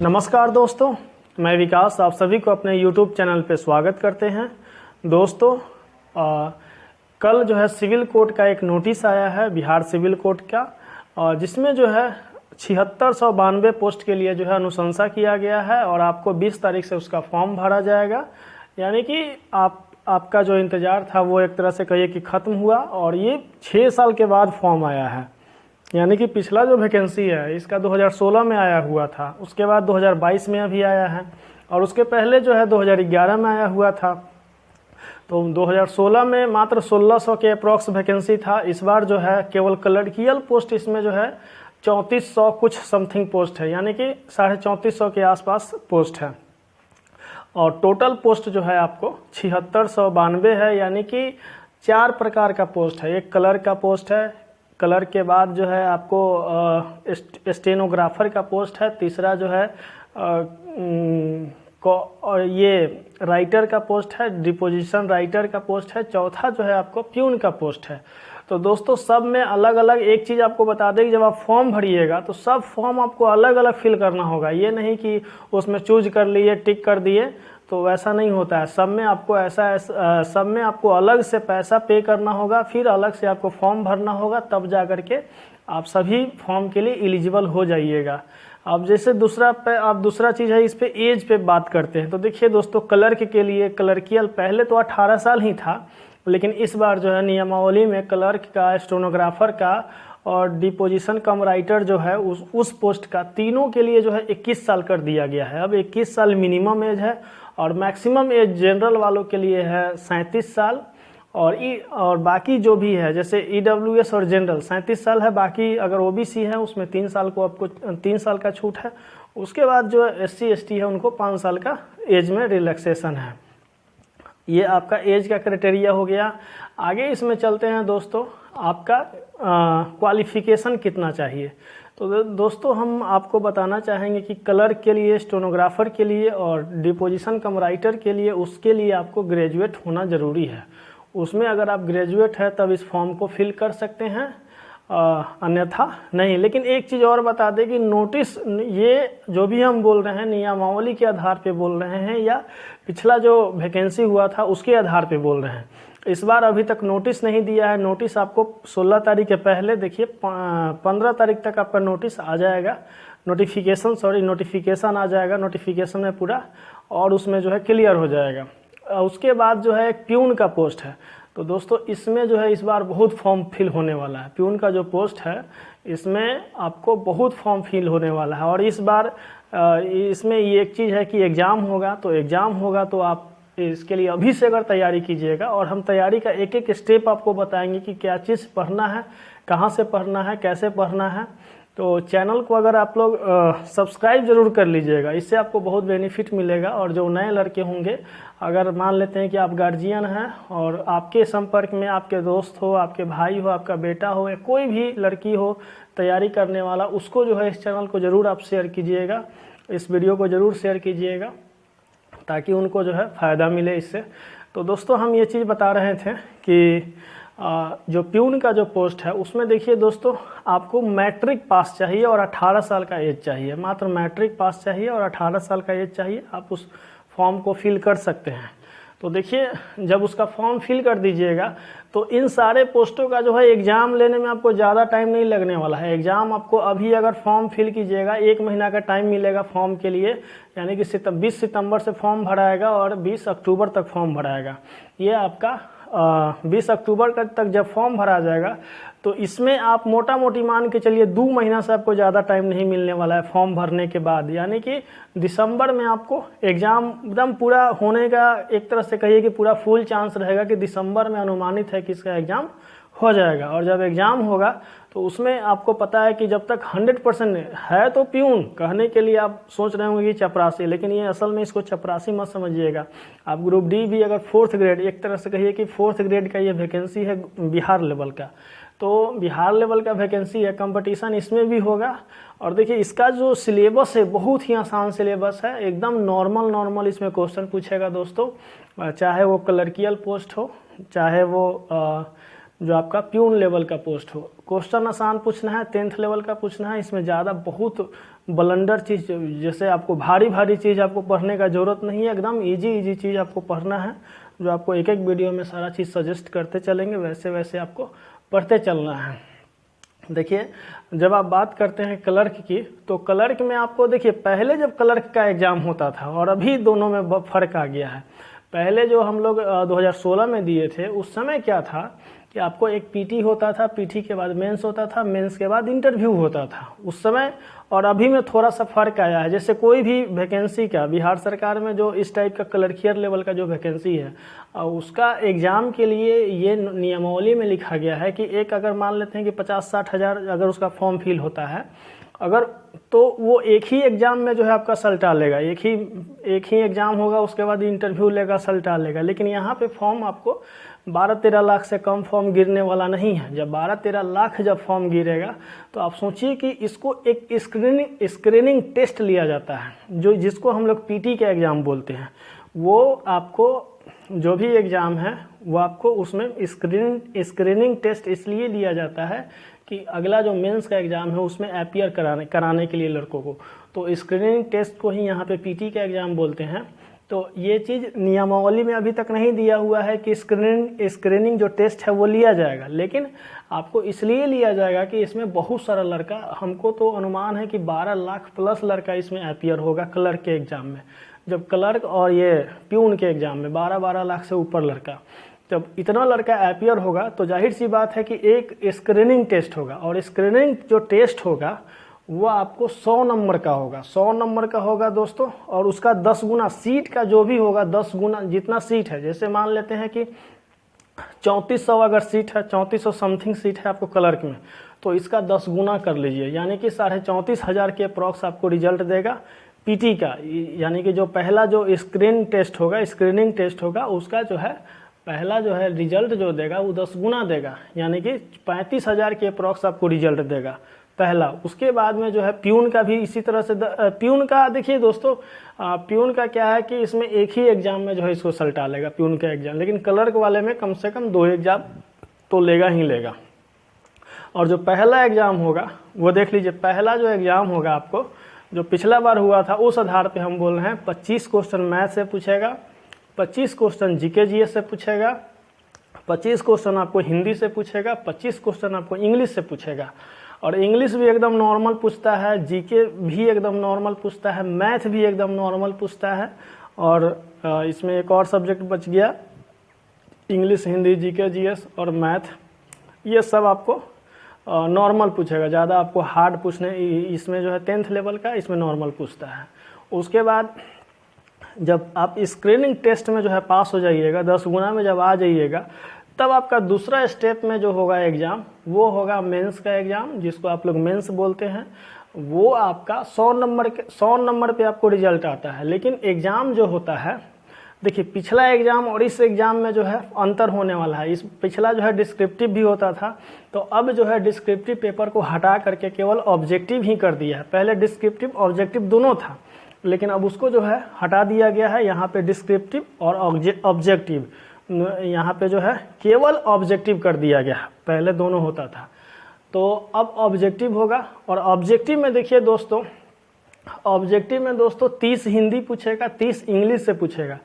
नमस्कार दोस्तों, मैं विकास आप सभी को अपने YouTube चैनल पे स्वागत करते हैं। दोस्तों कल जो है सिविल कोर्ट का एक नोटिस आया है, बिहार सिविल कोर्ट का, जिसमें जो है 7692 पोस्ट के लिए जो है अनुशंसा किया गया है और आपको 20 तारीख से उसका फॉर्म भरा जाएगा। यानी कि आपका जो इंतज़ार था वो एक तरह से कहिए कि ख़त्म हुआ और ये 6 साल के बाद फॉर्म आया है। यानी कि पिछला जो वैकेंसी है इसका 2016 में आया हुआ था, उसके बाद 2022 में अभी आया है और उसके पहले जो है 2011 में आया हुआ था। तो 2016 में मात्र 1600 के अप्रॉक्स वैकेंसी था। इस बार जो है केवल क्लर्कियल पोस्ट इसमें जो है 3400 कुछ समथिंग पोस्ट है, यानी कि 3450 के आसपास पोस्ट है और टोटल पोस्ट जो है आपको 7692 है। यानी कि 4 प्रकार का पोस्ट है। एक कलर का पोस्ट है, कलर के बाद जो है आपको स्टेनोग्राफर का पोस्ट है, तीसरा जो है और ये राइटर का पोस्ट है, डिपोजिशन राइटर का पोस्ट है, चौथा जो है आपको प्यून का पोस्ट है। तो दोस्तों सब में अलग अलग एक चीज़ आपको बता दें कि जब आप फॉर्म भरिएगा तो सब फॉर्म आपको अलग अलग फिल करना होगा। ये नहीं कि उसमें चूज कर लिए टिक कर दिए, तो वैसा नहीं होता है। सब में आपको सब में आपको अलग से पैसा पे करना होगा, फिर अलग से आपको फॉर्म भरना होगा, तब जा कर के आप सभी फॉर्म के लिए एलिजिबल हो जाइएगा। अब जैसे दूसरा चीज़ है, इस पे एज पे बात करते हैं। तो देखिए दोस्तों, क्लर्क के लिए क्लर्कियल पहले तो 18 साल ही था, लेकिन इस बार जो है नियमावली में क्लर्क का, स्टेनोग्राफर का और डिपोजिशन कम राइटर जो है उस पोस्ट का, तीनों के लिए जो है 21 साल कर दिया गया है। अब 21 साल मिनिमम एज है और मैक्सिमम एज जनरल वालों के लिए है 37 साल और बाकी जो भी है जैसे EWS और जनरल 37 साल है। बाकी अगर OBC है उसमें 3 साल को आपको 3 साल का छूट है। उसके बाद जो SC ST है उनको 5 साल का एज में रिलैक्सेशन है। ये आपका एज का क्राइटेरिया हो गया। आगे इसमें चलते हैं दोस्तों, आपका क्वालिफिकेशन कितना चाहिए। तो दोस्तों हम आपको बताना चाहेंगे कि क्लर्क के लिए, स्टेनोग्राफर के लिए और डिपोजिशन कम राइटर के लिए, उसके लिए आपको ग्रेजुएट होना ज़रूरी है। उसमें अगर आप ग्रेजुएट है तब इस फॉर्म को फिल कर सकते हैं, अन्यथा नहीं। लेकिन एक चीज़ और बता दें कि नोटिस, ये जो भी हम बोल रहे हैं नियमावली के आधार पे बोल रहे हैं या पिछला जो वैकेंसी हुआ था उसके आधार पे बोल रहे हैं। इस बार अभी तक नोटिस नहीं दिया है। नोटिस आपको 16 तारीख के पहले, देखिए 15 तारीख तक आपका नोटिस आ जाएगा, नोटिफिकेशन आ जाएगा। नोटिफिकेशन में पूरा और उसमें जो है क्लियर हो जाएगा। उसके बाद जो है एक प्यून का पोस्ट है। तो दोस्तों इसमें जो है इस बार बहुत फॉर्म फिल होने वाला है। प्यून का जो पोस्ट है इसमें आपको बहुत फॉर्म फिल होने वाला है और इस बार इसमें ये एक चीज़ है कि एग्ज़ाम होगा। तो आप इसके लिए अभी से अगर तैयारी कीजिएगा और हम तैयारी का एक एक स्टेप आपको बताएंगे कि क्या चीज़ पढ़ना है, कहाँ से पढ़ना है, कैसे पढ़ना है। तो चैनल को अगर आप लोग सब्सक्राइब जरूर कर लीजिएगा, इससे आपको बहुत बेनिफिट मिलेगा। और जो नए लड़के होंगे, अगर मान लेते हैं कि आप गार्जियन हैं और आपके संपर्क में आपके दोस्त हो, आपके भाई हो, आपका बेटा हो या कोई भी लड़की हो तैयारी करने वाला, उसको जो है इस चैनल को ज़रूर आप शेयर कीजिएगा, इस वीडियो को ज़रूर शेयर कीजिएगा ताकि उनको जो है फ़ायदा मिले इससे। तो दोस्तों हम ये चीज़ बता रहे थे कि जो प्यून का जो पोस्ट है उसमें देखिए दोस्तों, आपको मैट्रिक पास चाहिए और 18 साल का एज चाहिए। मात्र मैट्रिक पास चाहिए और 18 साल का एज चाहिए, आप उस फॉर्म को फिल कर सकते हैं। तो देखिए जब उसका फॉर्म फिल कर दीजिएगा तो इन सारे पोस्टों का जो है एग्ज़ाम लेने में आपको ज़्यादा टाइम नहीं लगने वाला है। एग्ज़ाम आपको अभी अगर फॉर्म फिल कीजिएगा 1 महीना का टाइम मिलेगा फॉर्म के लिए, यानी कि 20 सितंबर से फॉर्म भराएगा और 20 अक्टूबर तक फॉर्म भराएगा। ये आपका 20 अक्टूबर तक जब फॉर्म भरा जाएगा तो इसमें आप मोटा मोटी मान के चलिए 2 महीना से आपको ज़्यादा टाइम नहीं मिलने वाला है फॉर्म भरने के बाद। यानी कि दिसंबर में आपको एग्ज़ाम एकदम पूरा होने का, एक तरह से कहिए कि पूरा फुल चांस रहेगा कि दिसंबर में अनुमानित है कि इसका एग्ज़ाम हो जाएगा। और जब एग्ज़ाम होगा तो उसमें आपको पता है कि जब तक 100% है तो प्यून कहने के लिए आप सोच रहे होंगे कि चपरासी, लेकिन ये असल में इसको चपरासी मत समझिएगा। आप ग्रुप डी भी अगर 4th ग्रेड, एक तरह से कहिए कि 4th ग्रेड का ये वैकेंसी है बिहार लेवल का, तो बिहार लेवल का वैकेंसी है, कंपटीशन इसमें भी होगा। और देखिए इसका जो सिलेबस है बहुत ही आसान सिलेबस है, एकदम नॉर्मल इसमें क्वेश्चन पूछेगा दोस्तों। चाहे वो क्लर्कियल पोस्ट हो, चाहे वो जो आपका प्यून लेवल का पोस्ट हो। क्वेश्चन आसान पूछना है, 10th लेवल का पूछना है, इसमें ज़्यादा बहुत ब्लंडर चीज़ जैसे आपको भारी भारी चीज़ आपको पढ़ने का ज़रूरत नहीं है, एकदम इजी चीज़ आपको पढ़ना है, जो आपको एक एक वीडियो में सारा चीज़ सजेस्ट करते चलेंगे, वैसे वैसे आपको पढ़ते चलना है। देखिए जब आप बात करते हैं क्लर्क की, तो क्लर्क में आपको देखिए पहले जब क्लर्क का एग्ज़ाम होता था और अभी दोनों में फ़र्क आ गया है। पहले जो हम लोग 2016 में दिए थे, उस समय क्या था कि आपको एक पीटी होता था, पीटी के बाद मेंस होता था, मेंस के बाद इंटरव्यू होता था उस समय, और अभी में थोड़ा सा फर्क आया है। जैसे कोई भी वैकेंसी का बिहार सरकार में जो इस टाइप का क्लर्कियर लेवल का जो वैकेंसी है, उसका एग्ज़ाम के लिए ये नियमावली में लिखा गया है कि एक अगर मान लेते हैं कि 50-60 हज़ार अगर उसका फॉर्म फिल होता है अगर, तो वो एक ही एग्ज़ाम में जो है आपका सल्टा लेगा, एक ही एग्ज़ाम होगा, उसके बाद इंटरव्यू लेगा, सल्टा लेगा। लेकिन यहाँ पे फॉर्म आपको 12-13 लाख से कम फॉर्म गिरने वाला नहीं है। जब 12-13 लाख जब फॉर्म गिरेगा तो आप सोचिए कि इसको एक स्क्रीनिंग टेस्ट लिया जाता है, जो जिसको हम लोग पीटी के एग्ज़ाम बोलते हैं। वो आपको जो भी एग्ज़ाम है वो आपको उसमें स्क्रीनिंग टेस्ट इसलिए लिया जाता है कि अगला जो मेंस का एग्ज़ाम है उसमें अपीयर कराने के लिए लड़कों को, तो स्क्रीनिंग टेस्ट को ही यहाँ पे पीटी का एग्ज़ाम बोलते हैं। तो ये चीज़ नियमावली में अभी तक नहीं दिया हुआ है कि स्क्रीनिंग जो टेस्ट है वो लिया जाएगा, लेकिन आपको इसलिए लिया जाएगा कि इसमें बहुत सारा लड़का, हमको तो अनुमान है कि 12 लाख प्लस लड़का इसमें अपीयर होगा क्लर्क के एग्ज़ाम में। जब क्लर्क और ये प्यून के एग्ज़ाम में 12-12 लाख से ऊपर लड़का, जब इतना लड़का अपीयर होगा तो जाहिर सी बात है कि एक स्क्रीनिंग टेस्ट होगा, और स्क्रीनिंग जो टेस्ट होगा वो आपको 100 नंबर का होगा, 100 नंबर का होगा दोस्तों, और उसका 10 गुना सीट का जो भी होगा, 10 गुना जितना सीट है, जैसे मान लेते हैं कि 3400 अगर सीट है, 3400 समथिंग सीट है आपको क्लर्क में, तो इसका 10 गुना कर लीजिए, यानी कि 34,500 के अप्रॉक्स आपको रिजल्ट देगा पीटी का। यानी कि जो पहला जो स्क्रीनिंग टेस्ट होगा उसका जो है पहला जो है रिजल्ट जो देगा वो 10 गुना देगा, यानी कि 35,000 के अप्रॉक्स आपको रिजल्ट देगा पहला। उसके बाद में जो है प्यून का भी इसी तरह से प्यून का देखिए दोस्तों, प्यून का क्या है कि इसमें एक ही एग्जाम में जो है इसको सल्टा लेगा प्यून का एग्जाम, लेकिन क्लर्क वाले में कम से कम 2 एग्जाम तो लेगा ही लेगा। और जो पहला एग्जाम होगा वो देख लीजिए, पहला जो एग्जाम होगा आपको जो पिछला बार हुआ था उस आधार पे हम बोल रहे हैं 25 क्वेश्चन मैथ से पूछेगा, 25 क्वेश्चन जीके जीएस से पूछेगा, 25 क्वेश्चन आपको हिंदी से पूछेगा, 25 क्वेश्चन आपको इंग्लिश से पूछेगा। और इंग्लिश भी एकदम नॉर्मल पूछता है, जीके भी एकदम नॉर्मल पूछता है, मैथ भी एकदम नॉर्मल पूछता है। और इसमें एक और सब्जेक्ट बच गया, इंग्लिश, हिंदी, जीके जीएस और मैथ, ये सब आपको नॉर्मल पूछेगा, ज़्यादा आपको हार्ड पूछने इसमें जो है 10th लेवल का इसमें नॉर्मल पूछता है। उसके बाद जब आप स्क्रीनिंग टेस्ट में जो है पास हो जाइएगा, 10 गुना में जब आ जाइएगा, तब आपका दूसरा स्टेप में जो होगा एग्ज़ाम वो होगा मेंस का एग्ज़ाम, जिसको आप लोग मेंस बोलते हैं। वो आपका 100 नंबर पे आपको रिजल्ट आता है। लेकिन एग्ज़ाम जो होता है, देखिए पिछला एग्ज़ाम और इस एग्ज़ाम में जो है अंतर होने वाला है। इस पिछला जो है डिस्क्रिप्टिव भी होता था, तो अब जो है डिस्क्रिप्टिव पेपर को हटा करके केवल ऑब्जेक्टिव ही कर दिया है। पहले डिस्क्रिप्टिव ऑब्जेक्टिव दोनों था, लेकिन अब उसको जो है हटा दिया गया है। यहाँ पे डिस्क्रिप्टिव और ऑब्जेक्टिव, यहाँ पे जो है केवल ऑब्जेक्टिव कर दिया गया, पहले दोनों होता था। तो अब ऑब्जेक्टिव होगा, और ऑब्जेक्टिव में देखिए दोस्तों, ऑब्जेक्टिव में दोस्तों 30 हिंदी पूछेगा, 30 इंग्लिश से पूछेगा।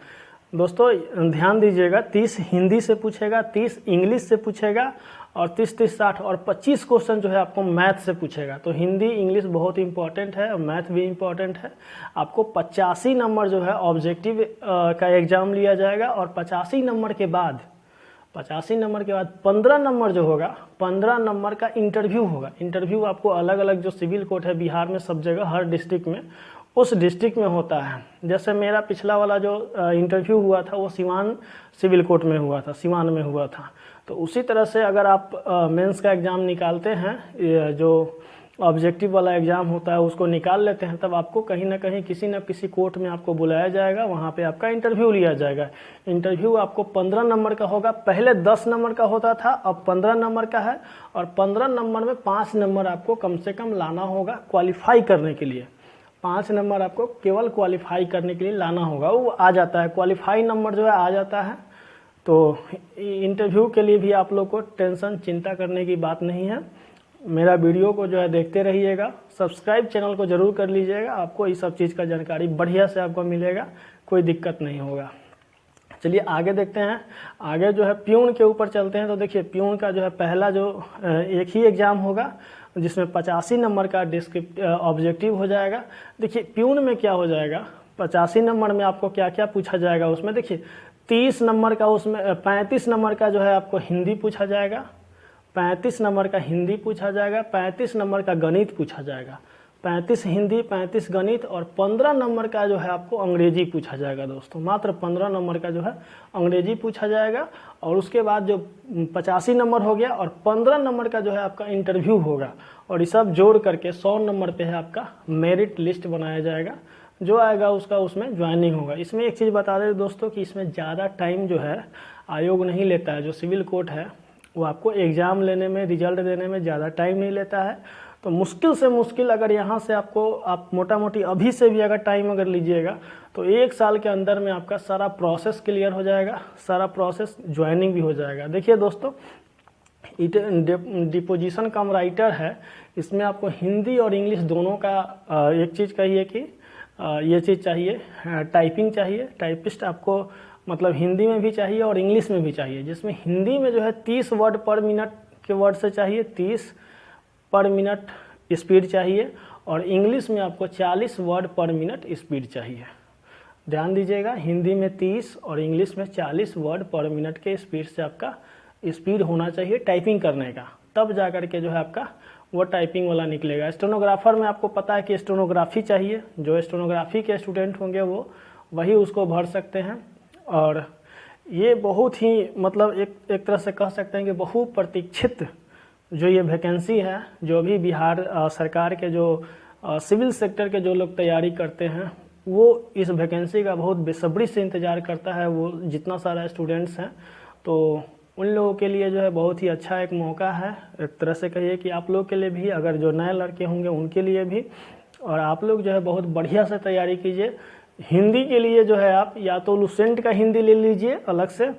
दोस्तों ध्यान दीजिएगा, 30 हिंदी से पूछेगा, 30 इंग्लिश से पूछेगा, और 30-30-60 और 25 क्वेश्चन जो है आपको मैथ से पूछेगा। तो हिंदी इंग्लिश बहुत इंपॉर्टेंट है और मैथ भी इंपॉर्टेंट है। आपको 85 नंबर जो है ऑब्जेक्टिव का एग्ज़ाम लिया जाएगा, और 85 नंबर के बाद 15 नंबर जो होगा, 15 नंबर का इंटरव्यू होगा। इंटरव्यू आपको अलग अलग जो सिविल कोर्ट है बिहार में, सब जगह हर डिस्ट्रिक्ट में, उस डिस्ट्रिक्ट में होता है। जैसे मेरा पिछला वाला जो इंटरव्यू हुआ था वो सिवान सिविल कोर्ट में हुआ था, सिवान में हुआ था। तो उसी तरह से अगर आप मेंस का एग्ज़ाम निकालते हैं, जो ऑब्जेक्टिव वाला एग्ज़ाम होता है उसको निकाल लेते हैं, तब आपको कहीं ना कहीं किसी न किसी कोर्ट में आपको बुलाया जाएगा, वहाँ पे आपका इंटरव्यू लिया जाएगा। इंटरव्यू आपको 15 नंबर का होगा, पहले 10 नंबर का होता था, अब 15 नंबर का है। और 15 नंबर में 5 नंबर आपको कम से कम लाना होगा क्वालिफाई करने के लिए। 5 नंबर आपको केवल क्वालिफाई करने के लिए लाना होगा, वो आ जाता है, क्वालिफाई नंबर जो है आ जाता है। तो इंटरव्यू के लिए भी आप लोग को टेंशन चिंता करने की बात नहीं है। मेरा वीडियो को जो है देखते रहिएगा, सब्सक्राइब चैनल को जरूर कर लीजिएगा, आपको इस सब चीज़ का जानकारी बढ़िया से आपको मिलेगा, कोई दिक्कत नहीं होगा। चलिए आगे देखते हैं, आगे जो है प्यून के ऊपर चलते हैं। तो देखिए प्यून का जो है पहला जो एक ही एग्ज़ाम होगा जिसमें 85 नंबर का ऑब्जेक्टिव हो जाएगा। देखिए प्यून में क्या हो जाएगा, 85 नंबर में आपको क्या क्या पूछा जाएगा उसमें। देखिए 30 नंबर का, उसमें 35 नंबर का जो है आपको हिंदी पूछा जाएगा, 35 नंबर का हिंदी पूछा जाएगा, 35 नंबर का गणित पूछा जाएगा, 35 हिंदी 35 गणित, और 15 नंबर का जो है आपको अंग्रेजी पूछा जाएगा दोस्तों। मात्र 15 नंबर का जो है अंग्रेजी पूछा जाएगा। और उसके बाद जो 85 नंबर हो गया और 15 नंबर का जो है आपका इंटरव्यू होगा, और ये सब जोड़ करके 100 नंबर पे है आपका मेरिट लिस्ट बनाया जाएगा। जो आएगा उसका उसमें ज्वाइनिंग होगा। इसमें एक चीज़ बता दें दोस्तों कि इसमें ज़्यादा टाइम जो है आयोग नहीं लेता है। जो सिविल कोर्ट है वो आपको एग्ज़ाम लेने में, रिजल्ट देने में ज़्यादा टाइम नहीं लेता है। तो मुश्किल से मुश्किल अगर यहाँ से आप मोटा मोटी अभी से भी अगर टाइम अगर लीजिएगा तो 1 साल के अंदर में आपका सारा प्रोसेस क्लियर हो जाएगा, सारा प्रोसेस ज्वाइनिंग भी हो जाएगा। देखिए दोस्तों, डिपोजिशन कम राइटर है, इसमें आपको हिंदी और इंग्लिश दोनों का एक चीज़ कहिए कि ये चीज़ चाहिए, टाइपिंग चाहिए। टाइपिस्ट आपको मतलब हिंदी में भी चाहिए और इंग्लिश में भी चाहिए, जिसमें हिंदी में जो है 30 वर्ड पर मिनट के वर्ड से चाहिए, 30 पर मिनट स्पीड चाहिए, और इंग्लिश में आपको 40 वर्ड पर मिनट स्पीड चाहिए। ध्यान दीजिएगा, हिंदी में 30 और इंग्लिश में 40 वर्ड पर मिनट के स्पीड से आपका स्पीड होना चाहिए टाइपिंग करने का, तब जा कर के जो है आपका वो टाइपिंग वाला निकलेगा। स्टेनोग्राफर में आपको पता है कि स्टेनोग्राफी चाहिए, जो स्टेनोग्राफी के स्टूडेंट होंगे वो वही उसको भर सकते हैं। और ये बहुत ही मतलब एक तरह से कह सकते हैं कि बहुप्रतीक्षित जो ये वैकेंसी है, जो भी बिहार सरकार के जो सिविल सेक्टर के जो लोग तैयारी करते हैं वो इस वैकेंसी का बहुत बेसब्री से इंतज़ार करता है, वो जितना सारा स्टूडेंट्स हैं। तो उन लोगों के लिए जो है बहुत ही अच्छा एक मौका है, एक तरह से कहिए कि आप लोग के लिए भी, अगर जो नए लड़के होंगे उनके लिए भी। और आप लोग जो है बहुत बढ़िया से तैयारी कीजिए। हिंदी के लिए जो है आप या तो लुसेंट का हिंदी ले लीजिए अलग से,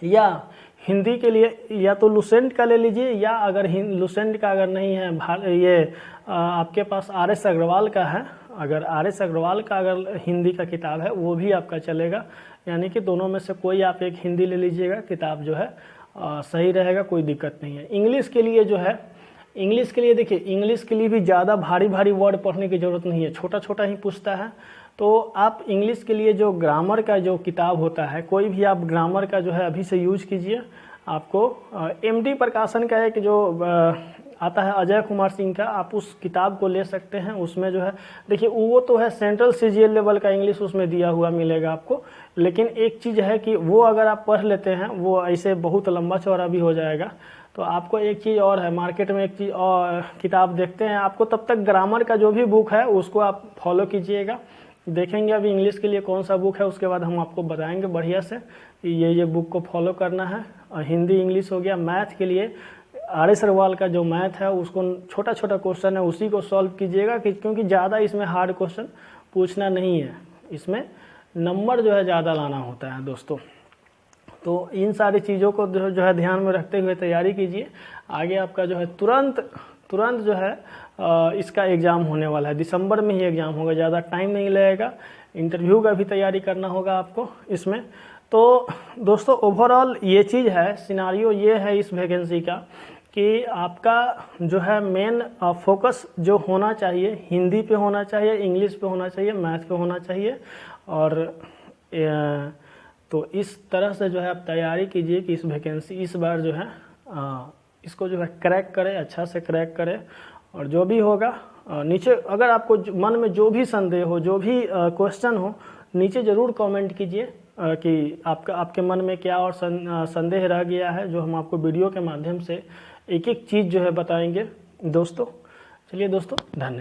या हिंदी के लिए या तो लुसेंट का ले लीजिए, या अगर लुसेंट का अगर नहीं है, ये आपके पास RS अग्रवाल का है, अगर RS अग्रवाल का अगर हिंदी का किताब है वो भी आपका चलेगा। यानी कि दोनों में से कोई आप एक हिंदी ले लीजिएगा, किताब जो है सही रहेगा, कोई दिक्कत नहीं है। इंग्लिश के लिए जो है, इंग्लिश के लिए देखिए, इंग्लिश के लिए भी ज़्यादा भारी भारी वर्ड पढ़ने की ज़रूरत नहीं है, छोटा छोटा ही पूछता है। तो आप इंग्लिश के लिए जो ग्रामर का जो किताब होता है, कोई भी आप ग्रामर का जो है अभी से यूज कीजिए। आपको MD प्रकाशन का एक जो आता है अजय कुमार सिंह का, आप उस किताब को ले सकते हैं। उसमें जो है देखिए वो तो है सेंट्रल CGL लेवल का इंग्लिश उसमें दिया हुआ मिलेगा आपको, लेकिन एक चीज़ है कि वो अगर आप पढ़ लेते हैं वो ऐसे बहुत लंबा चौड़ा भी हो जाएगा। तो आपको एक चीज़ और है, मार्केट में एक चीज़ और किताब देखते हैं आपको, तब तक ग्रामर का जो भी बुक है उसको आप फॉलो कीजिएगा। देखेंगे अभी इंग्लिश के लिए कौन सा बुक है, उसके बाद हम आपको बताएंगे बढ़िया से कि ये बुक को फॉलो करना है। और हिंदी इंग्लिश हो गया। मैथ के लिए RS अग्रवाल का जो मैथ है उसको छोटा छोटा क्वेश्चन है उसी को सॉल्व कीजिएगा, क्योंकि ज़्यादा इसमें हार्ड क्वेश्चन पूछना नहीं है, इसमें नंबर जो है ज़्यादा लाना होता है दोस्तों। तो इन सारी चीज़ों को जो है ध्यान में रखते हुए तैयारी कीजिए। आगे आपका जो है तुरंत जो है इसका एग्ज़ाम होने वाला है, दिसंबर में ही एग्ज़ाम होगा, ज़्यादा टाइम नहीं लगेगा। इंटरव्यू का भी तैयारी करना होगा आपको इसमें। तो दोस्तों ओवरऑल ये चीज़ है, सिनारियो ये है इस वैकेंसी का कि आपका जो है मेन फोकस जो होना चाहिए हिंदी पे होना चाहिए, इंग्लिश पे होना चाहिए, मैथ पे होना चाहिए। और तो इस तरह से जो है आप तैयारी कीजिए कि इस वैकेंसी इस बार जो है इसको जो है क्रैक करें, अच्छा से क्रैक करें। और जो भी होगा नीचे अगर आपको मन में जो भी संदेह हो, जो भी क्वेश्चन हो, नीचे ज़रूर कमेंट कीजिए कि आपके मन में क्या और संदेह रह गया है, जो हम आपको वीडियो के माध्यम से एक एक चीज़ जो है बताएंगे दोस्तों। चलिए दोस्तों, धन्यवाद।